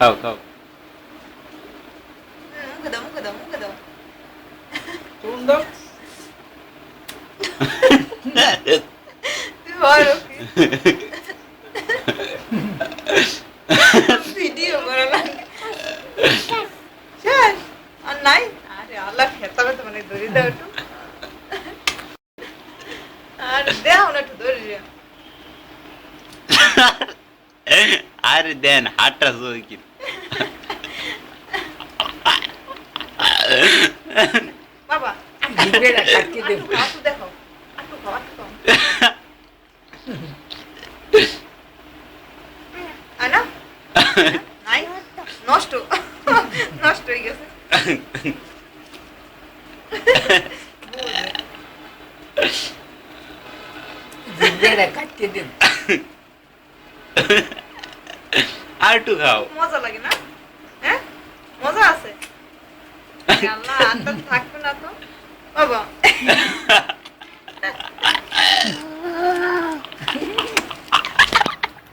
খাও খাও মুখে দাও মুখে দাও মুখে দাও চুন দাও তুই বলো কি ভিডিও করা লাগে শেষ আর নাই আরে আল্লাহ খেতাবে তো মানে ধরে দাও একটু আর দেও না একটু ধরে আরে দেন হাতটা জোর কি বাবা জিভেটা কাটকে দে একটু দেখো একটু খাও একটু খাও আনা নাই নষ্ট নষ্ট হয়ে গেছে জিভেটা কাটকে দে আর একটু খাও মজা লাগে না হ্যাঁ মজা আছে আল্লাহ আর তো থাকবে না তো বাবা